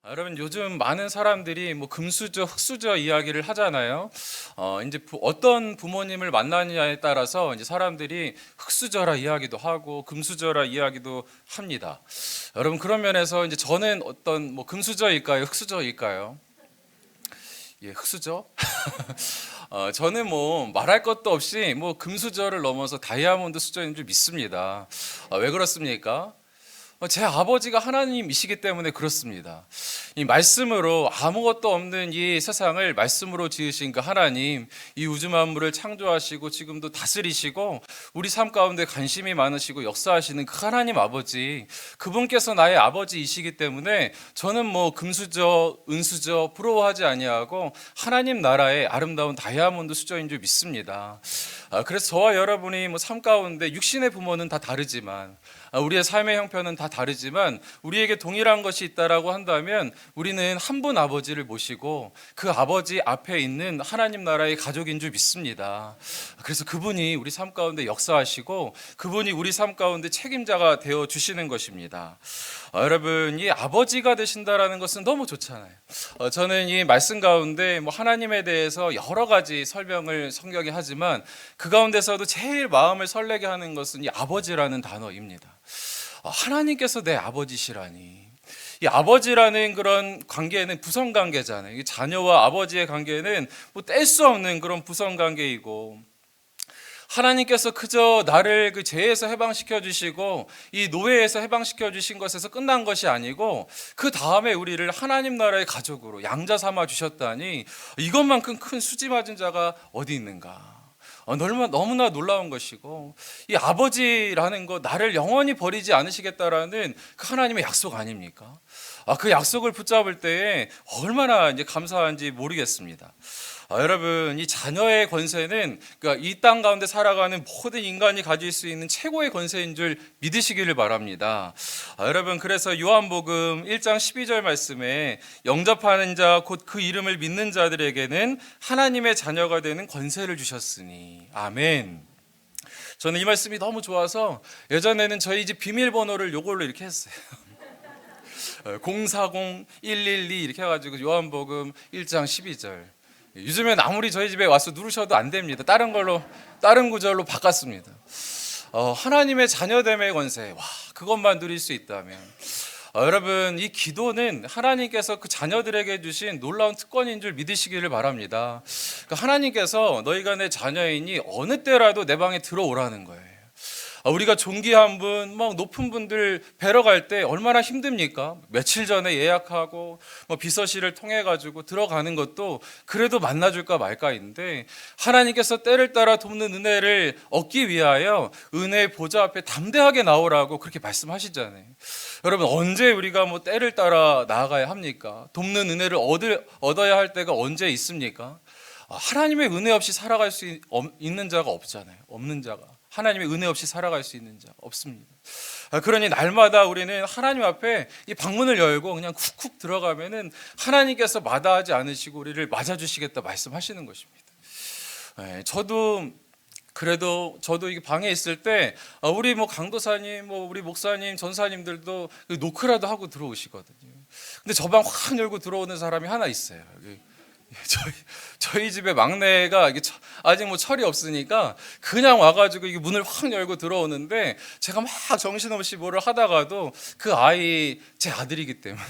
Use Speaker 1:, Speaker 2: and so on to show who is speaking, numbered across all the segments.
Speaker 1: 여러분 요즘 많은 사람들이 뭐 금수저, 흙수저 이야기를 하잖아요. 이제 어떤 부모님을 만나느냐에 따라서 이제 사람들이 흙수저라 이야기도 하고 금수저라 이야기도 합니다. 여러분 그런 면에서 이제 저는 어떤 뭐 금수저일까요, 흙수저일까요? 예, 흙수저? 저는 뭐 말할 것도 없이 뭐 금수저를 넘어서 다이아몬드 수저인 줄 믿습니다. 왜 그렇습니까? 제 아버지가 하나님이시기 때문에 그렇습니다. 이 말씀으로 아무것도 없는 이 세상을 말씀으로 지으신 그 하나님, 이 우주 만물을 창조하시고 지금도 다스리시고 우리 삶 가운데 관심이 많으시고 역사하시는 그 하나님 아버지, 그분께서 나의 아버지이시기 때문에 저는 뭐 금수저, 은수저 부러워하지 아니하고 하나님 나라의 아름다운 다이아몬드 수저인 줄 믿습니다. 그래서 저와 여러분이 뭐 삶 가운데 육신의 부모는 다 다르지만 우리의 삶의 형편은 다 다르지만 우리에게 동일한 것이 있다라고 한다면 우리는 한 분 아버지를 모시고 그 아버지 앞에 있는 하나님 나라의 가족인 줄 믿습니다. 그래서 그분이 우리 삶 가운데 역사하시고 그분이 우리 삶 가운데 책임자가 되어 주시는 것입니다. 여러분 이 아버지가 되신다라는 것은 너무 좋잖아요. 저는 이 말씀 가운데 뭐 하나님에 대해서 여러 가지 설명을 성경에 하지만 그 가운데서도 제일 마음을 설레게 하는 것은 이 아버지라는 단어입니다. 하나님께서 내 아버지시라니. 이 아버지라는 그런 관계는 부성 관계잖아요. 이 자녀와 아버지의 관계는 뭐 뗄 수 없는 그런 부성 관계이고, 하나님께서 그저 나를 그 죄에서 해방시켜 주시고 이 노예에서 해방시켜 주신 것에서 끝난 것이 아니고 그 다음에 우리를 하나님 나라의 가족으로 양자 삼아 주셨다니, 이것만큼 큰 수지 맞은 자가 어디 있는가. 너무나 놀라운 것이고, 이 아버지라는 것, 나를 영원히 버리지 않으시겠다라는 그 하나님의 약속 아닙니까? 그 약속을 붙잡을 때에 얼마나 이제 감사한지 모르겠습니다. 여러분 이 자녀의 권세는 그러니까 이 땅 가운데 살아가는 모든 인간이 가질 수 있는 최고의 권세인 줄 믿으시기를 바랍니다. 여러분 그래서 요한복음 1장 12절 말씀에 영접하는 자 곧 그 이름을 믿는 자들에게는 하나님의 자녀가 되는 권세를 주셨으니. 아멘. 저는 이 말씀이 너무 좋아서 예전에는 저희 집 비밀번호를 요걸로 이렇게 했어요. 040-112 이렇게 해가지고 요한복음 1장 12절. 요즘엔 아무리 저희 집에 와서 누르셔도 안 됩니다. 다른 구절로 바꿨습니다. 하나님의 자녀됨의 권세, 그것만 누릴 수 있다면, 여러분 이 기도는 하나님께서 그 자녀들에게 주신 놀라운 특권인 줄 믿으시기를 바랍니다. 그러니까 하나님께서 너희가 내 자녀이니 어느 때라도 내 방에 들어오라는 거예요. 우리가 존귀한 분, 막 높은 분들 뵈러 갈 때 얼마나 힘듭니까? 며칠 전에 예약하고 뭐 비서실을 통해 가지고 들어가는 것도 그래도 만나줄까 말까인데, 하나님께서 때를 따라 돕는 은혜를 얻기 위하여 은혜의 보좌 앞에 담대하게 나오라고 그렇게 말씀하시잖아요. 여러분 언제 우리가 뭐 때를 따라 나아가야 합니까? 돕는 은혜를 얻어야 할 때가 언제 있습니까? 하나님의 은혜 없이 살아갈 수 있는 자가 없잖아요. 없는 자가. 하나님의 은혜 없이 살아갈 수 있는 자 없습니다. 그러니 날마다 우리는 하나님 앞에 이 방문을 열고 그냥 쿡쿡 들어가면은 하나님께서 마다하지 않으시고 우리를 맞아주시겠다 말씀하시는 것입니다. 저도 이게 방에 있을 때 우리 뭐 강도사님, 뭐 우리 목사님, 전사님들도 노크라도 하고 들어오시거든요. 근데 저 방 확 열고 들어오는 사람이 하나 있어요. 저희 집의 막내가 아직 뭐 철이 없으니까 그냥 와가지고 이게 문을 확 열고 들어오는데, 제가 막 정신없이 뭐를 하다가도 그 아이 제 아들이기 때문에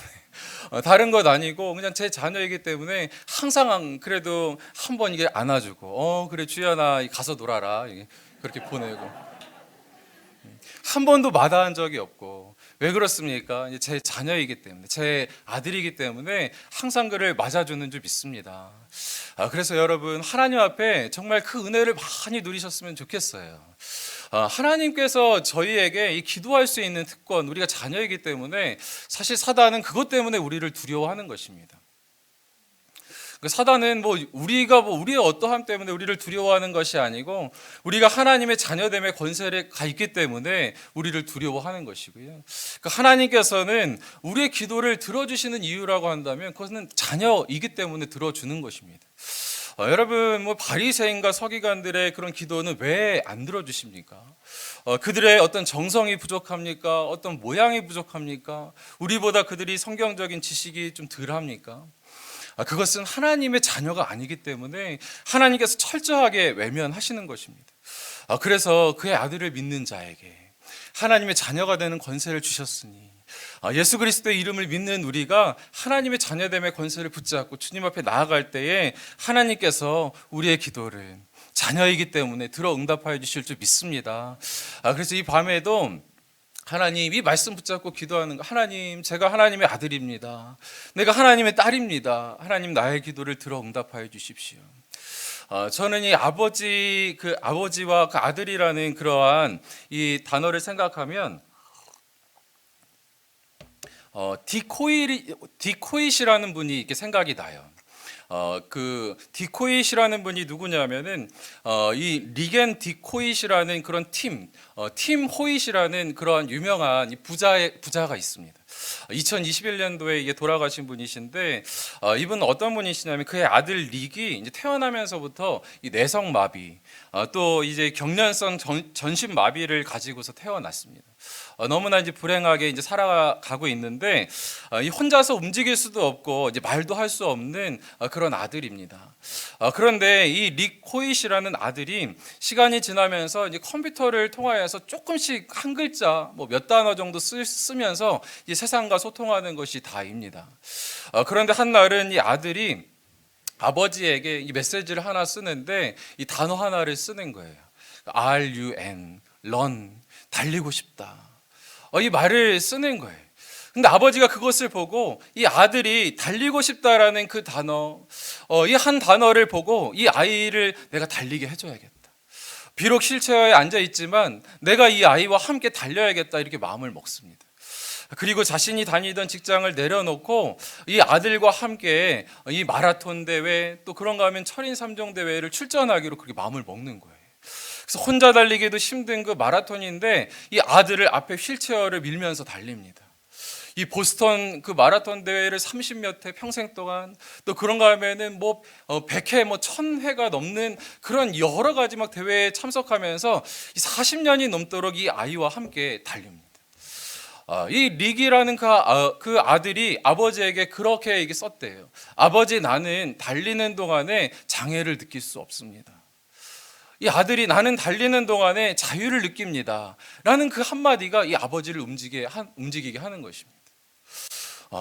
Speaker 1: 다른 것 아니고 그냥 제 자녀이기 때문에 항상 그래도 한번 이게 안아주고 그래 주연아 가서 놀아라 그렇게 보내고, 한 번도 마다한 적이 없고. 왜 그렇습니까? 제 자녀이기 때문에, 제 아들이기 때문에 항상 그를 맞아주는 줄 믿습니다. 그래서 여러분 하나님 앞에 정말 그 은혜를 많이 누리셨으면 좋겠어요. 하나님께서 저희에게 이 기도할 수 있는 특권, 우리가 자녀이기 때문에 사실 사단은 그것 때문에 우리를 두려워하는 것입니다. 사단은 우리의 어떠함 때문에 우리를 두려워하는 것이 아니고 우리가 하나님의 자녀됨의 권세가 있기 때문에 우리를 두려워하는 것이고요. 그러니까 하나님께서는 우리의 기도를 들어주시는 이유라고 한다면 그것은 자녀이기 때문에 들어주는 것입니다. 여러분 뭐 바리새인과 서기관들의 그런 기도는 왜 안 들어주십니까? 그들의 어떤 정성이 부족합니까? 어떤 모양이 부족합니까? 우리보다 그들이 성경적인 지식이 좀 덜합니까? 그것은 하나님의 자녀가 아니기 때문에 하나님께서 철저하게 외면하시는 것입니다. 그래서 그의 아들을 믿는 자에게 하나님의 자녀가 되는 권세를 주셨으니 예수 그리스도의 이름을 믿는 우리가 하나님의 자녀됨의 권세를 붙잡고 주님 앞에 나아갈 때에 하나님께서 우리의 기도를 자녀이기 때문에 들어 응답하여 주실 줄 믿습니다. 그래서 이 밤에도 하나님 이 말씀 붙잡고 기도하는 거, 하나님 제가 하나님의 아들입니다. 내가 하나님의 딸입니다. 하나님 나의 기도를 들어 응답하여 주십시오. 저는 이 아버지와 그 아들이라는 그러한 이 단어를 생각하면 디코잇이라는 분이 이렇게 생각이 나요. 그 디코잇이라는 분이 누구냐면은 이 리겐 디코잇이라는 그런 팀 호잇이라는 그런 유명한 부자가 있습니다. 2021년도에 이게 돌아가신 분이신데 이분은 어떤 분이시냐면 그의 아들 릭이 이제 태어나면서부터 이 내성 마비 또 이제 경련성 전신 마비를 가지고서 태어났습니다. 너무나 이제 불행하게 이제 살아가고 있는데 이 혼자서 움직일 수도 없고 이제 말도 할 수 없는 그런 아들입니다. 그런데 이 릭 호잇이라는 아들이 시간이 지나면서 이제 컴퓨터를 통하여서 조금씩 한 글자 뭐 몇 단어 정도 쓰면서 이 세상과 소통하는 것이 다입니다. 그런데 한 날은 이 아들이 아버지에게 이 메시지를 하나 쓰는데 이 단어 하나를 쓰는 거예요. RUN, run, 달리고 싶다. 이 말을 쓰는 거예요. 근데 아버지가 그것을 보고 이 아들이 달리고 싶다라는 그 단어, 이 한 단어를 보고 이 아이를 내가 달리게 해줘야겠다. 비록 휠체어에 앉아 있지만 내가 이 아이와 함께 달려야겠다 이렇게 마음을 먹습니다. 그리고 자신이 다니던 직장을 내려놓고 이 아들과 함께 이 마라톤 대회 또 그런가 하면 철인 3종 대회를 출전하기로 그렇게 마음을 먹는 거예요. 그래서 혼자 달리기도 힘든 그 마라톤인데 이 아들을 앞에 휠체어를 밀면서 달립니다. 이 보스턴 그 마라톤 대회를 30몇 회 평생 동안 또 그런가 하면은 뭐 100회 뭐 1000회가 넘는 그런 여러 가지 막 대회에 참석하면서 이 40년이 넘도록 이 아이와 함께 달립니다. 이 릭이라는 그 아들이 아버지에게 그렇게 이게 썼대요. 아버지 나는 달리는 동안에 장애를 느낄 수 없습니다. 이 아들이 나는 달리는 동안에 자유를 느낍니다. 라는 그 한마디가 이 아버지를 움직이게 하는 것입니다.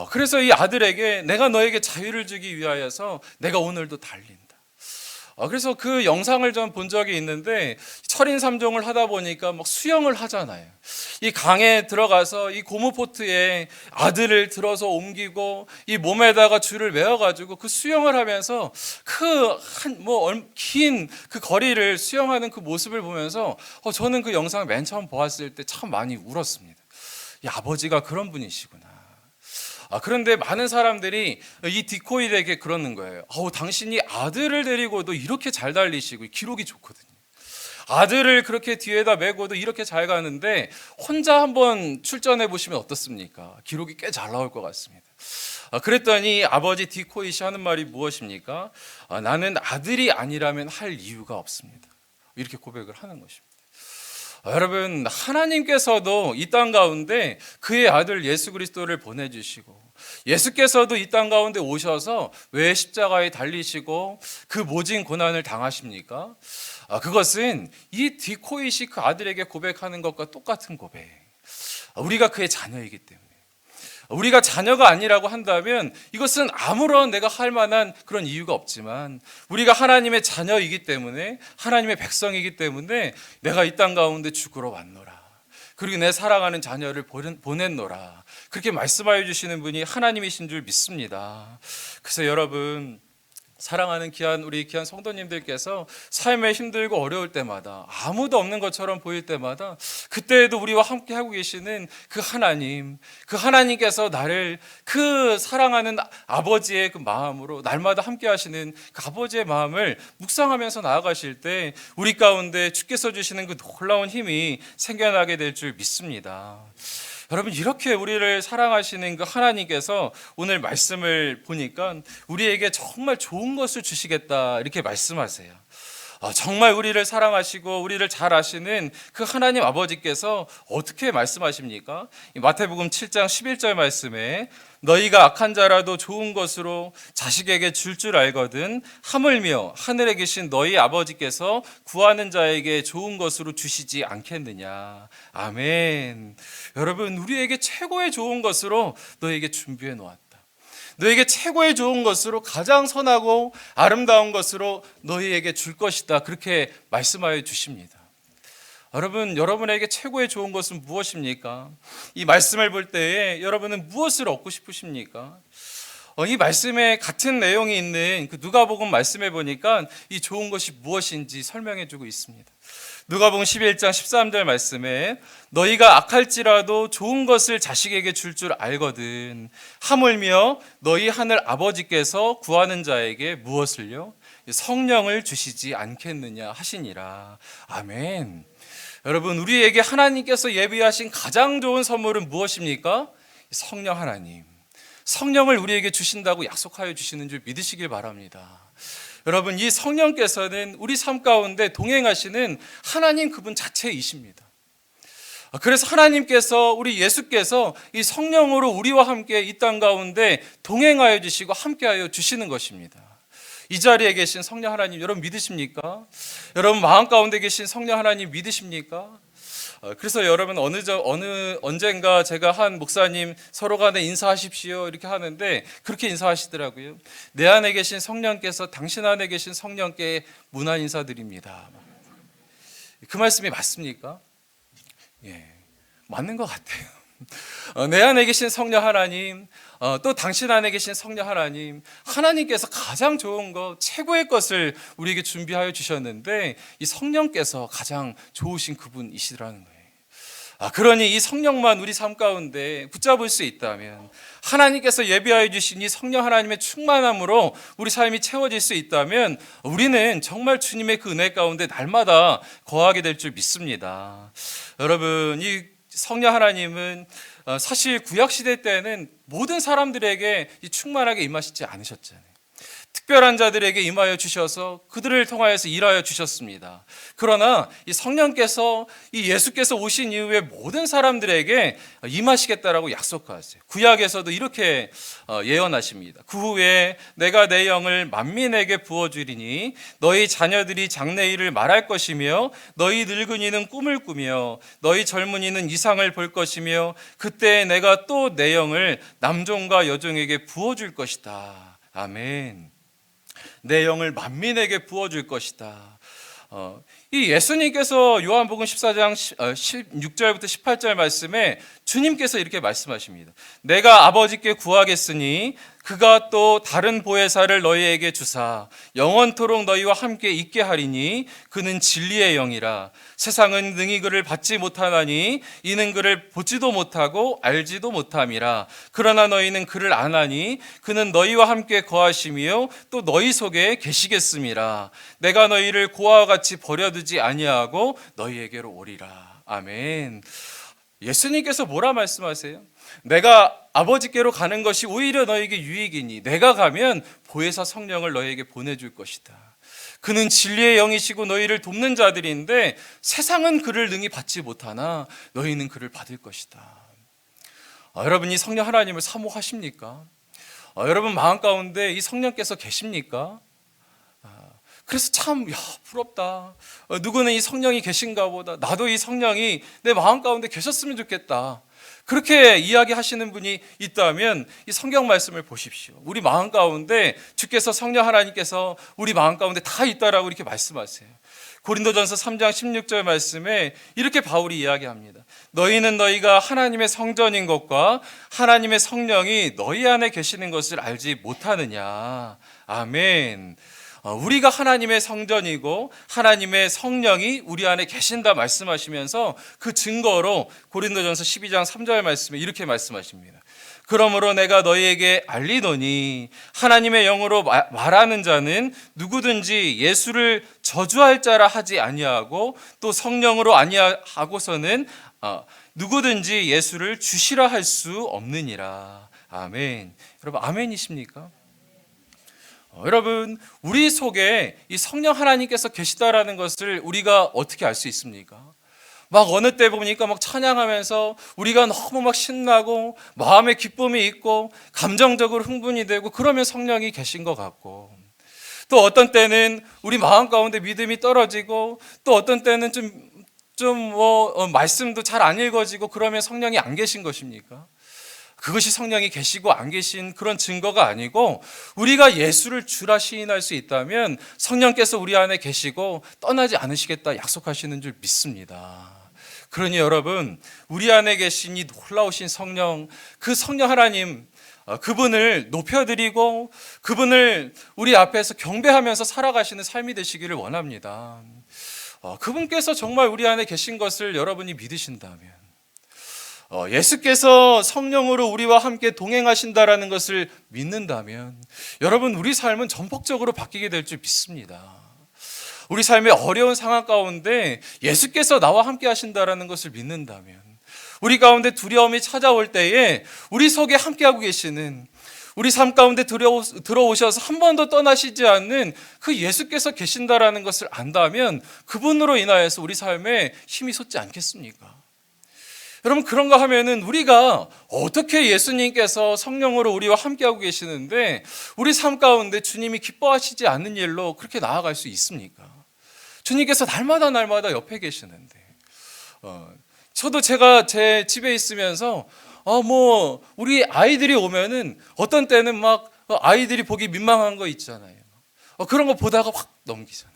Speaker 1: 그래서 이 아들에게 내가 너에게 자유를 주기 위하여서 내가 오늘도 달린다. 그래서 그 영상을 좀 본 적이 있는데 철인 3종을 하다 보니까 막 수영을 하잖아요. 이 강에 들어가서 이 고무포트에 아들을 들어서 옮기고 이 몸에다가 줄을 메어가지고 그 수영을 하면서 긴 그 거리를 수영하는 그 모습을 보면서 저는 그 영상을 맨 처음 보았을 때 참 많이 울었습니다. 이 아버지가 그런 분이시구나. 그런데 많은 사람들이 이 디코이드에게 그러는 거예요. 당신이 아들을 데리고도 이렇게 잘 달리시고 기록이 좋거든요. 아들을 그렇게 뒤에다 메고도 이렇게 잘 가는데 혼자 한번 출전해 보시면 어떻습니까? 기록이 꽤 잘 나올 것 같습니다. 그랬더니 아버지 디코이시 하는 말이 무엇입니까? 나는 아들이 아니라면 할 이유가 없습니다. 이렇게 고백을 하는 것입니다. 여러분 하나님께서도 이 땅 가운데 그의 아들 예수 그리스도를 보내주시고 예수께서도 이 땅 가운데 오셔서 왜 십자가에 달리시고 그 모진 고난을 당하십니까? 그것은 이 디코잇이 그 아들에게 고백하는 것과 똑같은 고백. 우리가 그의 자녀이기 때문에 우리가 자녀가 아니라고 한다면 이것은 아무런 내가 할 만한 그런 이유가 없지만 우리가 하나님의 자녀이기 때문에 하나님의 백성이기 때문에 내가 이 땅 가운데 죽으러 왔노라. 그리고 내 사랑하는 자녀를 보냈노라. 그렇게 말씀하여 주시는 분이 하나님이신 줄 믿습니다. 그래서 여러분 사랑하는 우리 귀한 성도님들께서 삶에 힘들고 어려울 때마다 아무도 없는 것처럼 보일 때마다 그때에도 우리와 함께 하고 계시는 그 하나님께서 나를 그 사랑하는 아버지의 그 마음으로 날마다 함께 하시는 그 아버지의 마음을 묵상하면서 나아가실 때 우리 가운데 주께서 주시는 그 놀라운 힘이 생겨나게 될 줄 믿습니다. 여러분, 이렇게 우리를 사랑하시는 그 하나님께서 오늘 말씀을 보니까 우리에게 정말 좋은 것을 주시겠다 이렇게 말씀하세요. 정말 우리를 사랑하시고 우리를 잘 아시는 그 하나님 아버지께서 어떻게 말씀하십니까? 마태복음 7장 11절 말씀에 너희가 악한 자라도 좋은 것으로 자식에게 줄 알거든 하물며 하늘에 계신 너희 아버지께서 구하는 자에게 좋은 것으로 주시지 않겠느냐. 아멘. 여러분, 우리에게 최고의 좋은 것으로 너에게 준비해 놓았다. 너에게 최고의 좋은 것으로 가장 선하고 아름다운 것으로 너희에게 줄 것이다. 그렇게 말씀하여 주십니다. 여러분, 여러분에게 최고의 좋은 것은 무엇입니까? 이 말씀을 볼 때에 여러분은 무엇을 얻고 싶으십니까? 이 말씀에 같은 내용이 있는 그 누가복음 말씀해 보니까 이 좋은 것이 무엇인지 설명해 주고 있습니다. 누가복음 11장 13절 말씀에 너희가 악할지라도 좋은 것을 자식에게 줄 알거든 하물며 너희 하늘 아버지께서 구하는 자에게 무엇을요? 성령을 주시지 않겠느냐 하시니라. 아멘. 여러분, 우리에게 하나님께서 예비하신 가장 좋은 선물은 무엇입니까? 성령 하나님. 성령을 우리에게 주신다고 약속하여 주시는 줄 믿으시길 바랍니다. 여러분, 이 성령께서는 우리 삶 가운데 동행하시는 하나님 그분 자체이십니다. 그래서 하나님께서, 우리 예수께서 이 성령으로 우리와 함께 이 땅 가운데 동행하여 주시고 함께하여 주시는 것입니다. 이 자리에 계신 성령 하나님 여러분 믿으십니까? 여러분 마음 가운데 계신 성령 하나님 믿으십니까? 그래서 여러분 언젠가 제가 한 목사님 서로 간에 인사하십시오 이렇게 하는데 그렇게 인사하시더라고요. 내 안에 계신 성령께서 당신 안에 계신 성령께 문안 인사드립니다. 그 말씀이 맞습니까? 예, 맞는 것 같아요. 내 안에 계신 성령 하나님, 또 당신 안에 계신 성령 하나님, 하나님께서 가장 좋은 것, 최고의 것을 우리에게 준비하여 주셨는데 이 성령께서 가장 좋으신 그분이시라는 거예요. 그러니 이 성령만 우리 삶 가운데 붙잡을 수 있다면, 하나님께서 예비하여 주신 이 성령 하나님의 충만함으로 우리 삶이 채워질 수 있다면 우리는 정말 주님의 그 은혜 가운데 날마다 거하게 될 줄 믿습니다. 여러분, 이 성령 하나님은 사실 구약시대 때는 모든 사람들에게 충만하게 임하시지 않으셨잖아요. 특별한 자들에게 임하여 주셔서 그들을 통하여서 일하여 주셨습니다. 그러나 이 성령께서, 이 예수께서 오신 이후에 모든 사람들에게 임하시겠다라고 약속하세요. 구약에서도 이렇게 예언하십니다. 그 후에 내가 내 영을 만민에게 부어주리니 너희 자녀들이 장래일을 말할 것이며 너희 늙은이는 꿈을 꾸며 너희 젊은이는 이상을 볼 것이며 그때 내가 또 내 영을 남종과 여종에게 부어줄 것이다. 아멘. 내 영을 만민에게 부어줄 것이다. 이 예수님께서 요한복음 14장 16절부터 18절 말씀에 주님께서 이렇게 말씀하십니다. 내가 아버지께 구하겠으니 그가 또 다른 보혜사를 너희에게 주사 영원토록 너희와 함께 있게 하리니 그는 진리의 영이라. 세상은 능히 그를 받지 못하나니 이는 그를 보지도 못하고 알지도 못함이라. 그러나 너희는 그를 아나니 그는 너희와 함께 거하시며 또 너희 속에 계시겠음이라. 내가 너희를 고아와 같이 버려두지 아니하고 너희에게로 오리라. 아멘. 예수님께서 뭐라 말씀하세요? 내가 아버지께로 가는 것이 오히려 너에게 유익이니 내가 가면 보혜사 성령을 너에게 보내줄 것이다. 그는 진리의 영이시고 너희를 돕는 자들인데 세상은 그를 능히 받지 못하나 너희는 그를 받을 것이다. 여러분, 이 성령 하나님을 사모하십니까? 여러분 마음 가운데 이 성령께서 계십니까? 그래서 참 부럽다. 누구는 이 성령이 계신가 보다. 나도 이 성령이 내 마음 가운데 계셨으면 좋겠다. 그렇게 이야기하시는 분이 있다면 이 성경 말씀을 보십시오. 우리 마음 가운데 주께서 성령 하나님께서 우리 마음 가운데 다 있다라고 이렇게 말씀하세요. 고린도전서 3장 16절 말씀에 이렇게 바울이 이야기합니다. 너희는 너희가 하나님의 성전인 것과 하나님의 성령이 너희 안에 계시는 것을 알지 못하느냐. 아멘. 우리가 하나님의 성전이고 하나님의 성령이 우리 안에 계신다 말씀하시면서 그 증거로 고린도전서 12장 3절 말씀에 이렇게 말씀하십니다. 그러므로 내가 너희에게 알리노니 하나님의 영으로 말하는 자는 누구든지 예수를 저주할 자라 하지 아니하고 또 성령으로 아니하고서는 누구든지 예수를 주시라 할 수 없느니라. 아멘. 여러분 아멘이십니까? 여러분 우리 속에 이 성령 하나님께서 계시다라는 것을 우리가 어떻게 알 수 있습니까? 막 어느 때 보니까 막 찬양하면서 우리가 너무 막 신나고 마음에 기쁨이 있고 감정적으로 흥분이 되고 그러면 성령이 계신 것 같고, 또 어떤 때는 우리 마음 가운데 믿음이 떨어지고, 또 어떤 때는 말씀도 잘 안 읽어지고 그러면 성령이 안 계신 것입니까? 그것이 성령이 계시고 안 계신 그런 증거가 아니고, 우리가 예수를 주라 시인할 수 있다면 성령께서 우리 안에 계시고 떠나지 않으시겠다 약속하시는 줄 믿습니다. 그러니 여러분 우리 안에 계신 이 놀라우신 성령, 그 성령 하나님, 그분을 높여드리고 그분을 우리 앞에서 경배하면서 살아가시는 삶이 되시기를 원합니다. 그분께서 정말 우리 안에 계신 것을 여러분이 믿으신다면, 예수께서 성령으로 우리와 함께 동행하신다라는 것을 믿는다면 여러분 우리 삶은 전폭적으로 바뀌게 될 줄 믿습니다. 우리 삶의 어려운 상황 가운데 예수께서 나와 함께 하신다라는 것을 믿는다면, 우리 가운데 두려움이 찾아올 때에 우리 속에 함께하고 계시는, 우리 삶 가운데 들어오셔서 한 번도 떠나시지 않는 그 예수께서 계신다라는 것을 안다면 그분으로 인하여서 우리 삶에 힘이 솟지 않겠습니까? 여러분 그런가 하면은 우리가 어떻게 예수님께서 성령으로 우리와 함께하고 계시는데 우리 삶 가운데 주님이 기뻐하시지 않는 일로 그렇게 나아갈 수 있습니까? 주님께서 날마다 옆에 계시는데, 저도 제가 제 집에 있으면서 우리 아이들이 오면은 어떤 때는 막 아이들이 보기 민망한 거 있잖아요. 그런 거 보다가 확 넘기잖아요.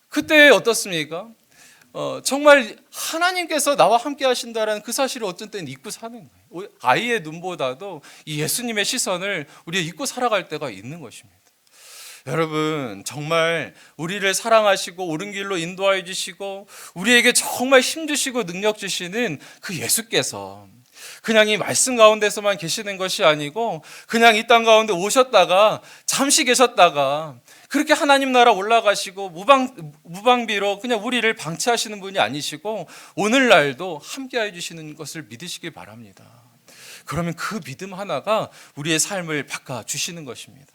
Speaker 1: 그때 어떻습니까? 정말 하나님께서 나와 함께 하신다는 그 사실을 어떤 때는 잊고 사는 거예요. 아이의 눈보다도 이 예수님의 시선을 우리가 잊고 살아갈 때가 있는 것입니다. 여러분 정말 우리를 사랑하시고 옳은 길로 인도하여 주시고 우리에게 정말 힘 주시고 능력 주시는 그 예수께서 그냥 이 말씀 가운데서만 계시는 것이 아니고, 그냥 이 땅 가운데 오셨다가 잠시 계셨다가 그렇게 하나님 나라 올라가시고 무방비로 그냥 우리를 방치하시는 분이 아니시고 오늘날도 함께해 주시는 것을 믿으시길 바랍니다. 그러면 그 믿음 하나가 우리의 삶을 바꿔주시는 것입니다.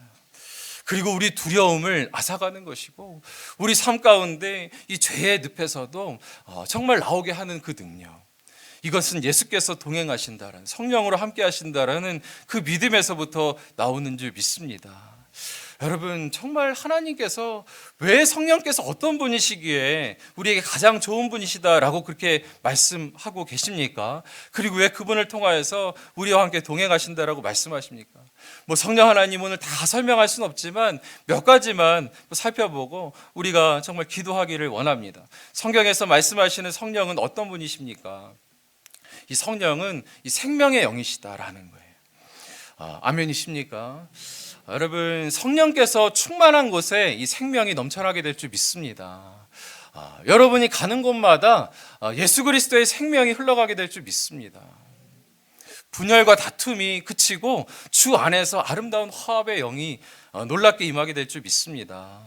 Speaker 1: 그리고 우리 두려움을 앗아가는 것이고, 우리 삶 가운데 이 죄의 늪에서도 정말 나오게 하는 그 능력, 이것은 예수께서 동행하신다라는, 성령으로 함께 하신다라는 그 믿음에서부터 나오는 줄 믿습니다. 여러분 정말 하나님께서 왜 성령께서 어떤 분이시기에 우리에게 가장 좋은 분이시다라고 그렇게 말씀하고 계십니까? 그리고 왜 그분을 통하여서 우리와 함께 동행하신다라고 말씀하십니까? 성령 하나님 오늘 다 설명할 수는 없지만 몇 가지만 살펴보고 우리가 정말 기도하기를 원합니다. 성경에서 말씀하시는 성령은 어떤 분이십니까? 이 성령은 이 생명의 영이시다라는 거예요. 아멘이십니까? 여러분 성령께서 충만한 곳에 이 생명이 넘쳐나게 될 줄 믿습니다. 여러분이 가는 곳마다 예수 그리스도의 생명이 흘러가게 될 줄 믿습니다. 분열과 다툼이 그치고 주 안에서 아름다운 화합의 영이 놀랍게 임하게 될 줄 믿습니다.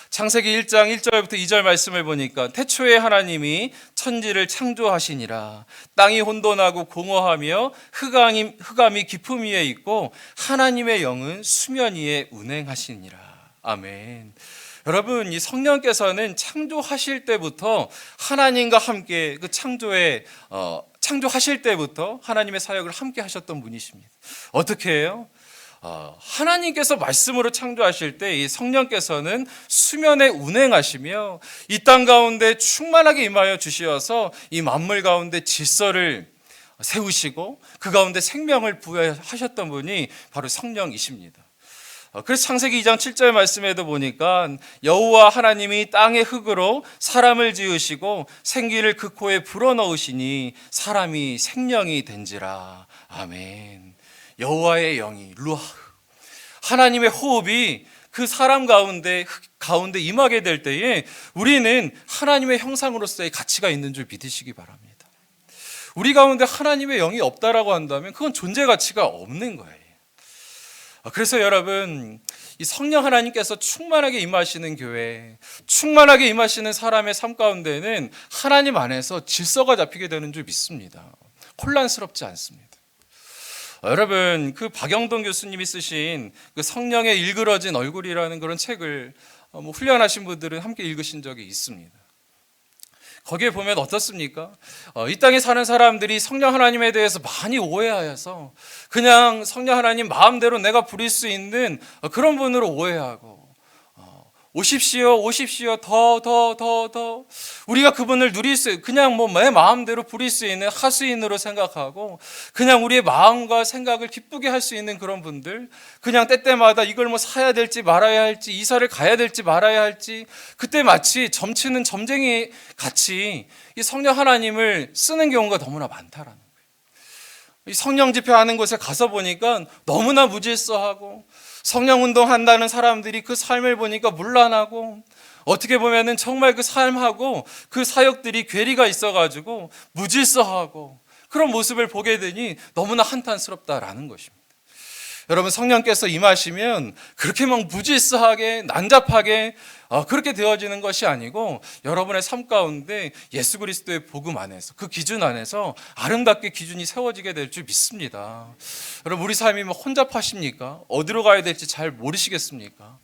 Speaker 1: 창세기 1장 1절부터 2절 말씀을 보니까, 태초에 하나님이 천지를 창조하시니라. 땅이 혼돈하고 공허하며 흑암이 깊음 위에 있고 하나님의 영은 수면 위에 운행하시니라. 아멘. 여러분 이 성령께서는 창조하실 때부터 하나님과 함께 그 창조하실 때부터 하나님의 사역을 함께 하셨던 분이십니다. 어떻게 해요? 하나님께서 말씀으로 창조하실 때 이 성령께서는 수면에 운행하시며 이 땅 가운데 충만하게 임하여 주시어서 이 만물 가운데 질서를 세우시고 그 가운데 생명을 부여하셨던 분이 바로 성령이십니다. 그래서 창세기 2장 7절 말씀에도 보니까 여호와 하나님이 땅의 흙으로 사람을 지으시고 생기를 그 코에 불어넣으시니 사람이 생명이 된지라. 아멘. 여호와의 영이 루아, 하나님의 호흡이 그 사람 가운데 임하게 될 때에 우리는 하나님의 형상으로서의 가치가 있는 줄 믿으시기 바랍니다. 우리 가운데 하나님의 영이 없다라고 한다면 그건 존재 가치가 없는 거예요. 그래서 여러분 이 성령 하나님께서 충만하게 임하시는 교회, 충만하게 임하시는 사람의 삶 가운데는 하나님 안에서 질서가 잡히게 되는 줄 믿습니다. 혼란스럽지 않습니다. 여러분, 그 박영동 교수님이 쓰신 그 성령의 일그러진 얼굴이라는 그런 책을 훈련하신 분들은 함께 읽으신 적이 있습니다. 거기에 보면 어떻습니까? 이 땅에 사는 사람들이 성령 하나님에 대해서 많이 오해하여서 그냥 성령 하나님 마음대로 내가 부릴 수 있는 그런 분으로 오해하고, 오십시오, 오십시오, 더 우리가 그분을 누릴 수, 그냥 내 마음대로 부릴 수 있는 하수인으로 생각하고, 그냥 우리의 마음과 생각을 기쁘게 할 수 있는 그런 분들, 그냥 때때마다 이걸 사야 될지 말아야 할지, 이사를 가야 될지 말아야 할지, 그때 마치 점치는 점쟁이 같이 이 성령 하나님을 쓰는 경우가 너무나 많다라는 거예요. 이 성령 집회하는 곳에 가서 보니까 너무나 무질서하고, 성령 운동한다는 사람들이 그 삶을 보니까 문란하고, 어떻게 보면은 정말 그 삶하고 그 사역들이 괴리가 있어가지고 무질서하고, 그런 모습을 보게 되니 너무나 한탄스럽다라는 것입니다. 여러분, 성령께서 임하시면 그렇게 무질서하게 난잡하게 그렇게 되어지는 것이 아니고, 여러분의 삶 가운데 예수 그리스도의 복음 안에서, 그 기준 안에서 아름답게 기준이 세워지게 될 줄 믿습니다. 여러분, 우리 삶이 혼잡하십니까? 어디로 가야 될지 잘 모르시겠습니까?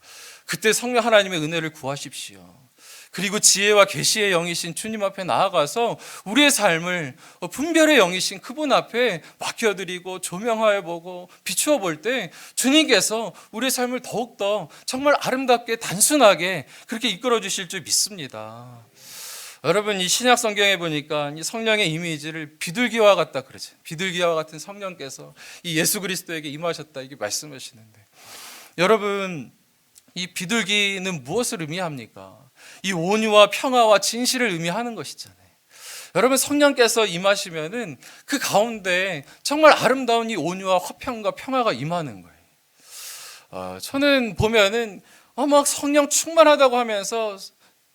Speaker 1: 그때 성령 하나님의 은혜를 구하십시오. 그리고 지혜와 계시의 영이신 주님 앞에 나아가서 우리의 삶을 분별의 영이신 그분 앞에 맡겨드리고 조명하여 보고 비추어 볼 때 주님께서 우리의 삶을 더욱더 정말 아름답게 단순하게 그렇게 이끌어 주실 줄 믿습니다. 여러분, 이 신약 성경에 보니까 이 성령의 이미지를 비둘기와 같다 그러죠. 비둘기와 같은 성령께서 이 예수 그리스도에게 임하셨다, 이게 말씀하시는데, 여러분, 이 비둘기는 무엇을 의미합니까? 이 온유와 평화와 진실을 의미하는 것이잖아요. 여러분, 성령께서 임하시면은 그 가운데 정말 아름다운 이 온유와 화평과 평화가 임하는 거예요. 저는 보면은 막 성령 충만하다고 하면서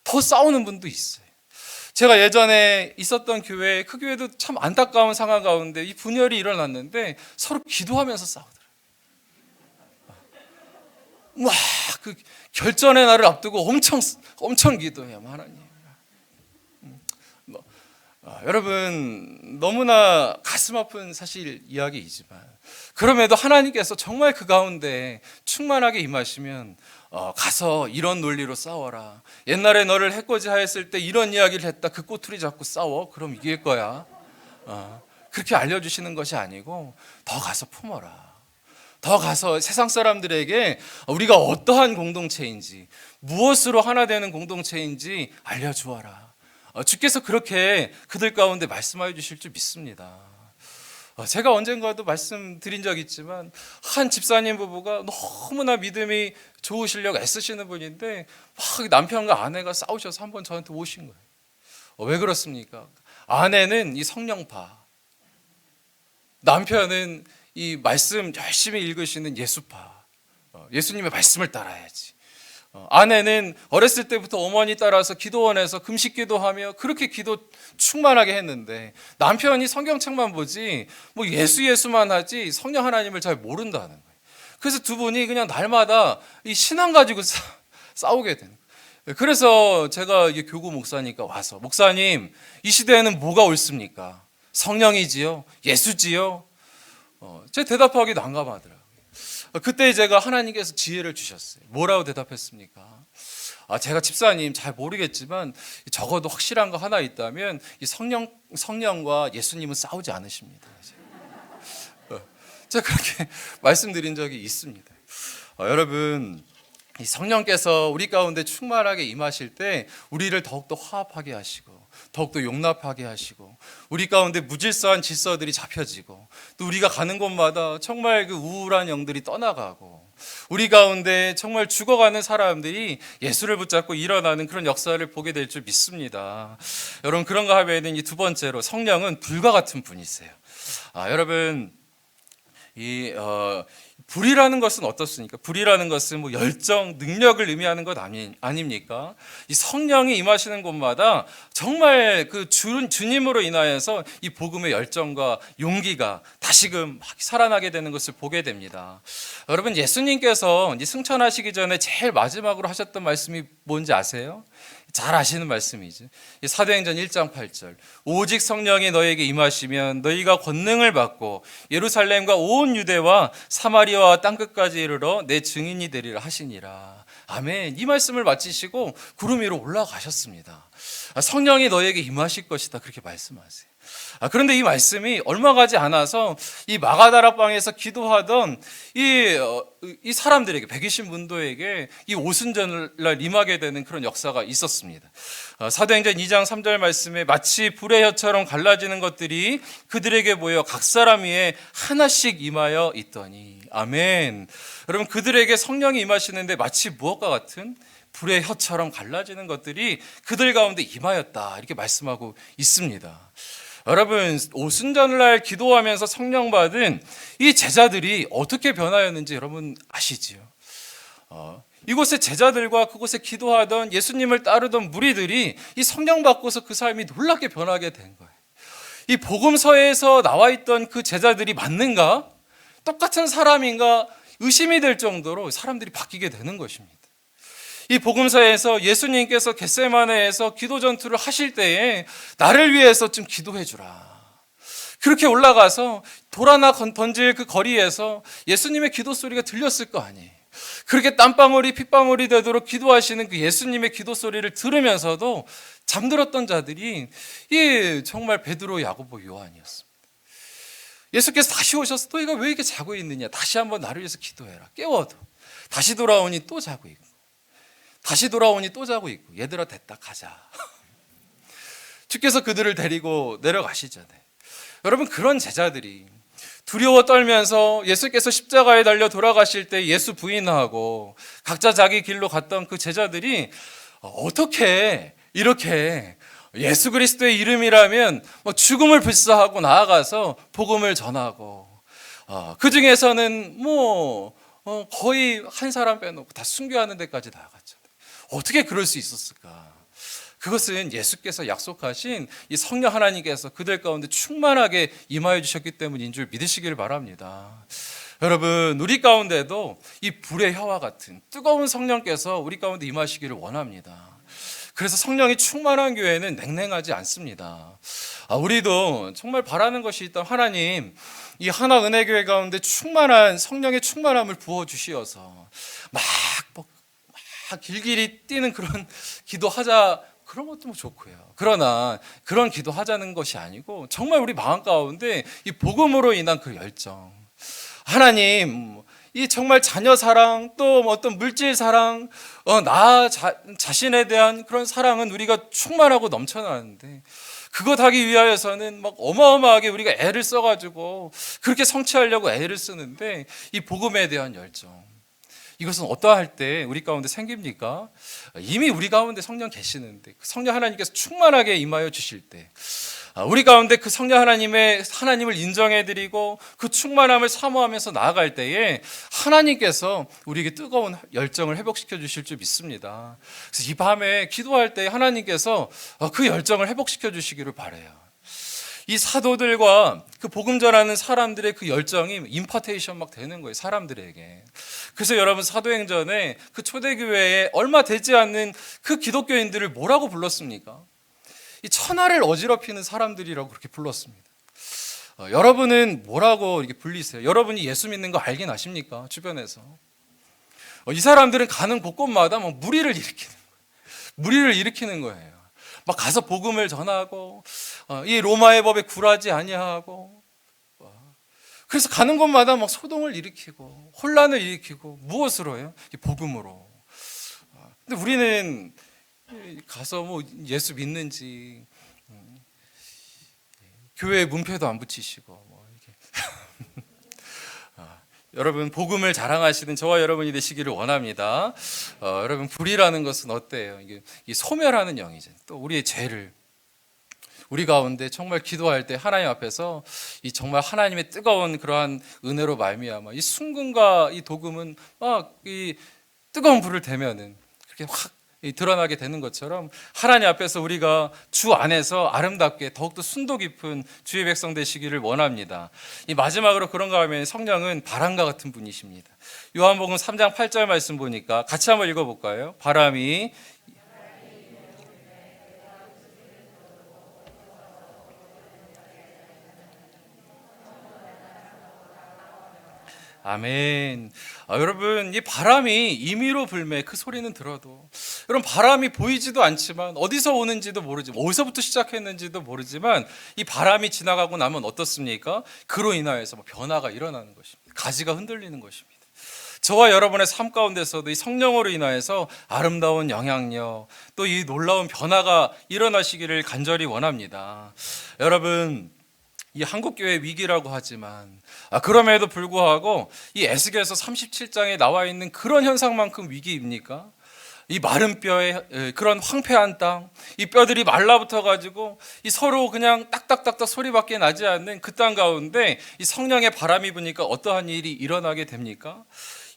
Speaker 1: 더 싸우는 분도 있어요. 제가 예전에 있었던 교회, 그 교회도 참 안타까운 상황 가운데 이 분열이 일어났는데 서로 기도하면서 싸우더라고요. 그 결전의 날을 앞두고 엄청 기도해요, 하나님. 여러분, 너무나 가슴 아픈 사실 이야기이지만, 그럼에도 하나님께서 정말 그 가운데 충만하게 임하시면 가서 이런 논리로 싸워라. 옛날에 너를 해코지 하였을 때 이런 이야기를 했다. 그 꼬투리 잡고 싸워. 그럼 이길 거야. 그렇게 알려주시는 것이 아니고, 더 가서 품어라. 더 가서 세상 사람들에게 우리가 어떠한 공동체인지, 무엇으로 하나 되는 공동체인지 알려주어라. 주께서 그렇게 그들 가운데 말씀하여 주실 줄 믿습니다. 제가 언젠가도 말씀드린 적이 있지만, 한 집사님 부부가 너무나 믿음이 좋으시려고 애쓰시는 분인데 막 남편과 아내가 싸우셔서 한번 저한테 오신 거예요. 왜 그렇습니까? 아내는 이 성령파, 남편은 이 말씀 열심히 읽으시는 예수파, 예수님의 말씀을 따라야지. 아내는 어렸을 때부터 어머니 따라서 기도원에서 금식 기도하며 그렇게 기도 충만하게 했는데, 남편이 성경책만 보지 예수만 하지 성령 하나님을 잘 모른다는 거예요. 그래서 두 분이 그냥 날마다 이 신앙 가지고 싸우게 되는 거예요. 그래서 제가 이게 교구 목사니까 와서, 목사님, 이 시대에는 뭐가 옳습니까? 성령이지요? 예수지요? 제 대답하기 난감하더라고요. 그때 제가 하나님께서 지혜를 주셨어요. 뭐라고 대답했습니까? 제가 집사님 잘 모르겠지만 적어도 확실한 거 하나 있다면 이 성령과 예수님은 싸우지 않으십니다. 제가 그렇게 말씀드린 적이 있습니다. 여러분, 이 성령께서 우리 가운데 충만하게 임하실 때 우리를 더욱더 화합하게 하시고, 더욱더 용납하게 하시고, 우리 가운데 무질서한 질서들이 잡혀지고, 또 우리가 가는 곳마다 정말 그 우울한 영들이 떠나가고, 우리 가운데 정말 죽어가는 사람들이 예수를 붙잡고 일어나는 그런 역사를 보게 될 줄 믿습니다. 여러분, 그런가 하면 이 두 번째로, 성령은 불과 같은 분이세요. 여러분, 이 불이라는 것은 어떻습니까? 불이라는 것은 뭐 열정, 능력을 의미하는 것 아닙니까? 이 성령이 임하시는 곳마다 정말 그 주님으로 인하여서 이 복음의 열정과 용기가 다시금 막 살아나게 되는 것을 보게 됩니다. 여러분, 예수님께서 이제 승천하시기 전에 제일 마지막으로 하셨던 말씀이 뭔지 아세요? 잘 아시는 말씀이죠. 사도행전 1장 8절. 오직 성령이 너에게 임하시면 너희가 권능을 받고 예루살렘과 온 유대와 사마리아와 땅끝까지 이르러 내 증인이 되리라 하시니라. 아멘. 이 말씀을 마치시고 구름 위로 올라가셨습니다. 성령이 너에게 임하실 것이다, 그렇게 말씀하세요. 그런데 이 말씀이 얼마 가지 않아서 이 마가다락방에서 기도하던 이 사람들에게, 120문도에게 이 오순절날 임하게 되는 그런 역사가 있었습니다. 사도행전 2장 3절 말씀에 마치 불의 혀처럼 갈라지는 것들이 그들에게 모여 각 사람 위에 하나씩 임하여 있더니. 아멘. 여러분, 그들에게 성령이 임하시는데 마치 무엇과 같은 불의 혀처럼 갈라지는 것들이 그들 가운데 임하였다, 이렇게 말씀하고 있습니다. 여러분, 오순절날 기도하면서 성령 받은 이 제자들이 어떻게 변하였는지 여러분 아시지요? 이곳의 제자들과 그곳에 기도하던 예수님을 따르던 무리들이 이 성령 받고서 그 삶이 놀랍게 변하게 된 거예요. 이 복음서에서 나와 있던 그 제자들이 맞는가? 똑같은 사람인가? 의심이 될 정도로 사람들이 바뀌게 되는 것입니다. 이 복음서에서 예수님께서 겟세마네에서 기도 전투를 하실 때에 나를 위해서 좀 기도해 주라, 그렇게 올라가서 돌 하나 던질 그 거리에서 예수님의 기도 소리가 들렸을 거 아니에요. 그렇게 땀방울이 핏방울이 되도록 기도하시는 그 예수님의 기도 소리를 들으면서도 잠들었던 자들이 정말 베드로, 야고보, 요한이었습니다. 예수께서 다시 오셔서 너희가 왜 이렇게 자고 있느냐, 다시 한번 나를 위해서 기도해라. 깨워도 다시 돌아오니 또 자고 있고, 다시 돌아오니 또 자고 있고, 얘들아 됐다, 가자. 주께서 그들을 데리고 내려가시잖아요. 여러분, 그런 제자들이 두려워 떨면서 예수께서 십자가에 달려 돌아가실 때 예수 부인하고 각자 자기 길로 갔던 그 제자들이 어떻게 이렇게 예수 그리스도의 이름이라면 죽음을 불사하고 나아가서 복음을 전하고, 그 중에서는 거의 한 사람 빼놓고 다 순교하는 데까지 나아갔죠. 어떻게 그럴 수 있었을까? 그것은 예수께서 약속하신 이 성령 하나님께서 그들 가운데 충만하게 임하여 주셨기 때문인 줄 믿으시기를 바랍니다. 여러분, 우리 가운데도 이 불의 혀와 같은 뜨거운 성령께서 우리 가운데 임하시기를 원합니다. 그래서 성령이 충만한 교회는 냉랭하지 않습니다. 우리도 정말 바라는 것이 있던 하나님, 이 하나은혜교회 가운데 충만한 성령의 충만함을 부어주시어서 막 길길이 뛰는 그런 기도하자, 그런 것도 좋고요. 그러나 그런 기도하자는 것이 아니고 정말 우리 마음 가운데 이 복음으로 인한 그 열정, 하나님, 이 정말 자녀 사랑, 또 어떤 물질 사랑, 나 자신에 대한 그런 사랑은 우리가 충만하고 넘쳐나는데, 그것 하기 위하여서는 막 어마어마하게 우리가 애를 써가지고 그렇게 성취하려고 애를 쓰는데, 이 복음에 대한 열정, 이것은 어떠할 때 우리 가운데 생깁니까? 이미 우리 가운데 성령 계시는데, 그 성령 하나님께서 충만하게 임하여 주실 때, 우리 가운데 그 성령 하나님을 인정해드리고 그 충만함을 사모하면서 나아갈 때에 하나님께서 우리에게 뜨거운 열정을 회복시켜 주실 줄 믿습니다. 그래서 이 밤에 기도할 때 하나님께서 그 열정을 회복시켜 주시기를 바라요. 이 사도들과 그 복음 전하는 사람들의 그 열정이 임파테이션 막 되는 거예요, 사람들에게. 그래서 여러분, 사도행전에 그 초대교회에 얼마 되지 않는 그 기독교인들을 뭐라고 불렀습니까? 이 천하를 어지럽히는 사람들이라고 그렇게 불렀습니다. 여러분은 뭐라고 이렇게 불리세요? 여러분이 예수 믿는 거 알긴 아십니까? 주변에서. 이 사람들은 가는 곳곳마다 막 무리를 일으키는 거예요. 막 가서 복음을 전하고, 이 로마의 법에 굴하지 아니하고, 그래서 가는 곳마다 막 소동을 일으키고 혼란을 일으키고, 무엇으로요? 복음으로. 근데 우리는 가서 예수 믿는지, 교회에 문표도 안 붙이시고 이렇게. 여러분, 복음을 자랑하시는 저와 여러분이 되시기를 원합니다. 여러분, 불이라는 것은 어때요? 이게 소멸하는 영이죠. 또 우리의 죄를, 우리 가운데 정말 기도할 때 하나님 앞에서 이 정말 하나님의 뜨거운 그러한 은혜로 말미암아 이 순금과 이 도금은 막 이 뜨거운 불을 대면은 그렇게 확 드러나게 되는 것처럼 하나님 앞에서 우리가 주 안에서 아름답게 더욱더 순도 깊은 주의 백성 되시기를 원합니다. 이 마지막으로 그런가 하면 성령은 바람과 같은 분이십니다. 요한복음 3장 8절 말씀 보니까 같이 한번 읽어볼까요? 바람이 아멘. 여러분 이 바람이 임의로 불매 그 소리는 들어도 여러분 바람이 보이지도 않지만 어디서 오는지도 모르지만 어디서부터 시작했는지도 모르지만 이 바람이 지나가고 나면 어떻습니까? 그로 인하여서 변화가 일어나는 것입니다. 가지가 흔들리는 것입니다. 저와 여러분의 삶 가운데서도 이 성령으로 인하여서 아름다운 영향력 또 이 놀라운 변화가 일어나시기를 간절히 원합니다. 여러분 이 한국교회 위기라고 하지만 그럼에도 불구하고 이 에스겔서 37장에 나와 있는 그런 현상만큼 위기입니까? 이 마른 뼈에 그런 황폐한 땅, 이 뼈들이 말라붙어 가지고 이 서로 그냥 딱딱딱딱 소리밖에 나지 않는 그 땅 가운데 이 성령의 바람이 부니까 어떠한 일이 일어나게 됩니까?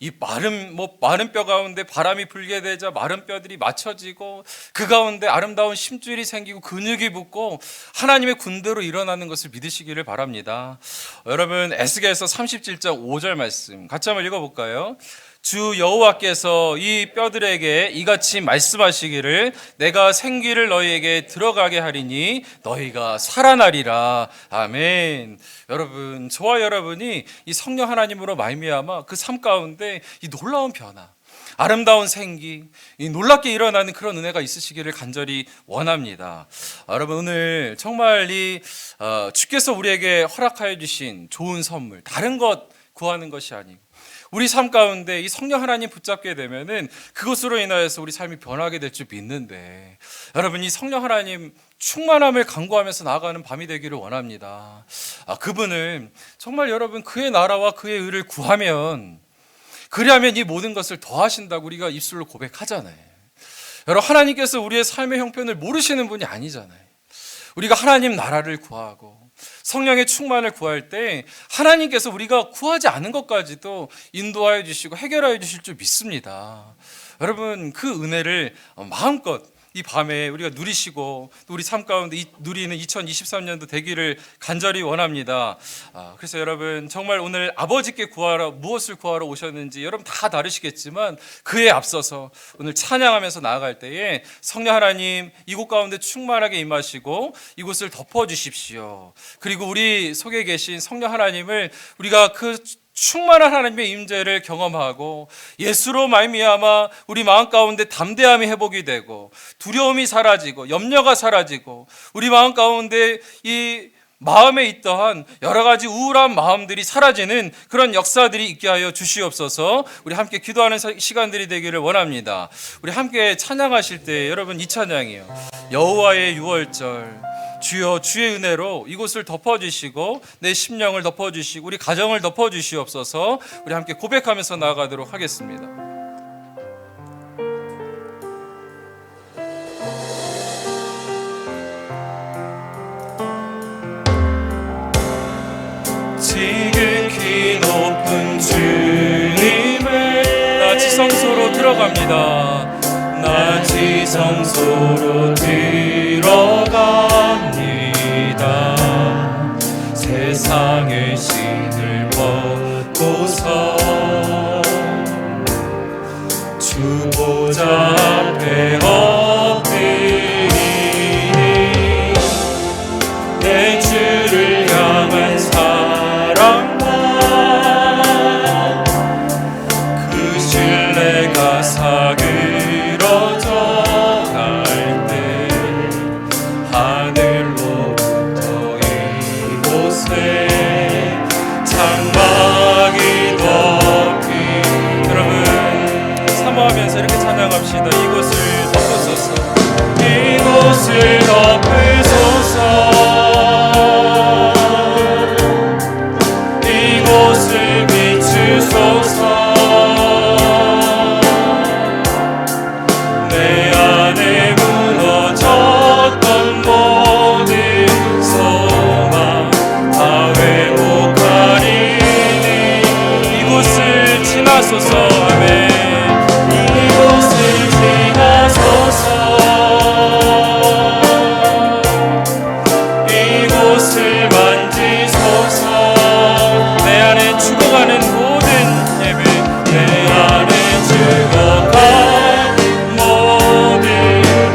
Speaker 1: 이 마른 뼈 가운데 바람이 불게 되자 마른 뼈들이 맞춰지고 그 가운데 아름다운 심줄이 생기고 근육이 붙고 하나님의 군대로 일어나는 것을 믿으시기를 바랍니다. 여러분 에스겔서 37장 5절 말씀 같이 한번 읽어볼까요? 주 여호와께서 이 뼈들에게 이같이 말씀하시기를 내가 생기를 너희에게 들어가게 하리니 너희가 살아나리라. 아멘. 여러분 저와 여러분이 이 성령 하나님으로 말미암아 그 삶 가운데 이 놀라운 변화 아름다운 생기, 이 놀랍게 일어나는 그런 은혜가 있으시기를 간절히 원합니다. 여러분 오늘 정말 주께서 우리에게 허락하여 주신 좋은 선물 다른 것 구하는 것이 아니고 우리 삶 가운데 이 성령 하나님 붙잡게 되면은 그것으로 인하여서 우리 삶이 변하게 될 줄 믿는데 여러분 이 성령 하나님 충만함을 간구하면서 나아가는 밤이 되기를 원합니다. 그분은 정말 여러분 그의 나라와 그의 의를 구하면 그리하면 이 모든 것을 더하신다고 우리가 입술로 고백하잖아요. 여러분 하나님께서 우리의 삶의 형편을 모르시는 분이 아니잖아요. 우리가 하나님 나라를 구하고 성령의 충만을 구할 때 하나님께서 우리가 구하지 않은 것까지도 인도하여 주시고 해결하여 주실 줄 믿습니다. 여러분 그 은혜를 마음껏 이 밤에 우리가 누리시고 또 우리 삶 가운데 누리는 2023년도 되기를 간절히 원합니다. 그래서 여러분 정말 오늘 아버지께 무엇을 구하러 오셨는지 여러분 다 다르시겠지만 그에 앞서서 오늘 찬양하면서 나아갈 때에 성령 하나님 이곳 가운데 충만하게 임하시고 이곳을 덮어주십시오. 그리고 우리 속에 계신 성령 하나님을 우리가 그 충만한 하나님의 임재를 경험하고 예수로 말미암아 우리 마음 가운데 담대함이 회복이 되고 두려움이 사라지고 염려가 사라지고 우리 마음 가운데 이 마음에 있던 여러 가지 우울한 마음들이 사라지는 그런 역사들이 있게 하여 주시옵소서. 우리 함께 기도하는 시간들이 되기를 원합니다. 우리 함께 찬양하실 때 여러분 이 찬양이요 여호와의 유월절 주여 주의 은혜로 이곳을 덮어주시고 내 심령을 덮어주시고 우리 가정을 덮어주시옵소서. 우리 함께 고백하면서 나아가도록 하겠습니다. 지극히 높은 주님의 나 지성소로 들어갑니다. 나 지성소로 들어갑니다. 세상의 신을 벗고서 주 보좌 앞에 엎드리니 내 주를 향한 사랑과 그 신뢰가 사그러져 갈 때 하늘로부터 이곳에 장막이 덮인 여러분 사모하면서 이렇게 찬양합시다. 지나소서. 아멘.
Speaker 2: 이곳을 지나소서. 이곳을 만지소서.
Speaker 1: 내 안에 죽어가는 모든 예배,
Speaker 2: 내 안에 죽어간 모든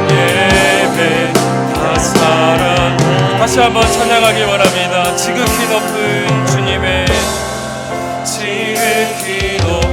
Speaker 2: 예배 다 살아나.
Speaker 1: 다시 한번 찬양하기 원합니다. 지극히 높은 주님의
Speaker 2: 지극히 높은